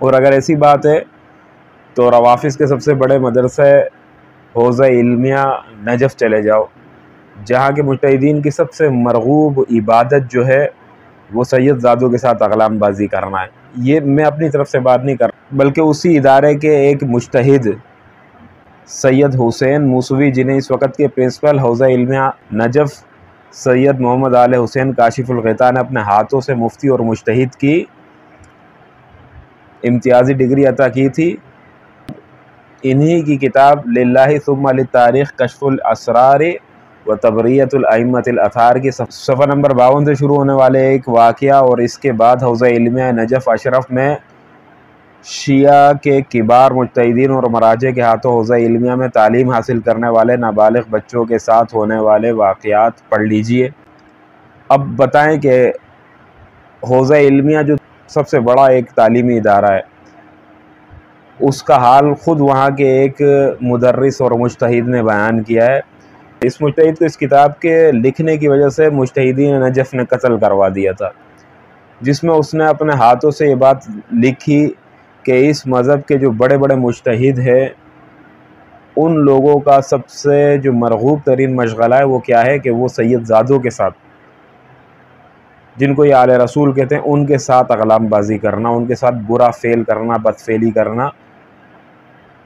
اور اگر ایسی بات ہے تو روافظ کے سب سے بڑے مدرسے حوزہ علمیہ نجف چلے جاؤ، جہاں کے مجتہدین کی سب سے مرغوب عبادت جو ہے وہ سید زادوں کے ساتھ اقلام بازی کرنا ہے۔ یہ میں اپنی طرف سے بات نہیں کر رہا، بلکہ اسی ادارے کے ایک مجتہد سید حسین موسوی، جنہیں اس وقت کے پرنسپل حوزہ علمیہ نجف سید محمد آل حسین کاشف الغطاء نے اپنے ہاتھوں سے مفتی اور مجتہد کی امتیازی ڈگری عطا کی تھی، انہی کی کتاب للہ ثم للتاریخ کشف الاسرار و تبریۃ الائمۃ الاطہار کی صفحہ نمبر 52 سے شروع ہونے والے ایک واقعہ، اور اس کے بعد حوزہ علمیہ نجف اشرف میں شیعہ کے کبار مجتہدین اور مراجع کے ہاتھوں حوزہ علمیہ میں تعلیم حاصل کرنے والے نابالغ بچوں کے ساتھ ہونے والے واقعات پڑھ لیجئے۔ اب بتائیں کہ حوزہ علمیہ جو سب سے بڑا ایک تعلیمی ادارہ ہے، اس کا حال خود وہاں کے ایک مدرس اور مجتہد نے بیان کیا ہے۔ اس مجتہد کو اس کتاب کے لکھنے کی وجہ سے مجتہدین نجف نے قتل کروا دیا تھا، جس میں اس نے اپنے ہاتھوں سے یہ بات لکھی کہ اس مذہب کے جو بڑے بڑے مجتہد ہیں، ان لوگوں کا سب سے جو مرغوب ترین مشغلہ ہے وہ کیا ہے کہ وہ سید زادوں کے ساتھ، جن کو یہ آل رسول کہتے ہیں، ان کے ساتھ اقلام بازی کرنا، ان کے ساتھ برا فعل کرنا، بدفعلی کرنا۔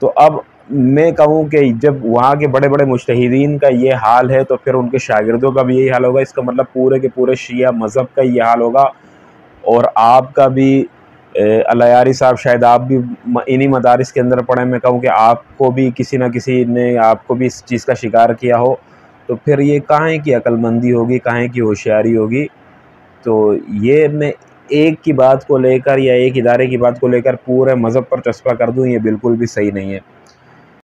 تو اب میں کہوں کہ جب وہاں کے بڑے بڑے مجتہدین کا یہ حال ہے تو پھر ان کے شاگردوں کا بھی یہی حال ہوگا۔ اس کا مطلب پورے کے پورے شیعہ مذہب کا یہ حال ہوگا، اور آپ کا بھی اللہ یاری صاحب، شاید آپ بھی انہی مدارس کے اندر پڑھیں، میں کہوں کہ آپ کو بھی کسی نہ کسی نے آپ کو بھی اس چیز کا شکار کیا ہو، تو پھر یہ کہاں کی عقل مندی ہوگی، کہاں کی ہوشیاری ہوگی۔ تو یہ میں ایک کی بات کو لے کر یا ایک ادارے کی بات کو لے کر پورے مذہب پر چسپاں کر دوں، یہ بالکل بھی صحیح نہیں ہے۔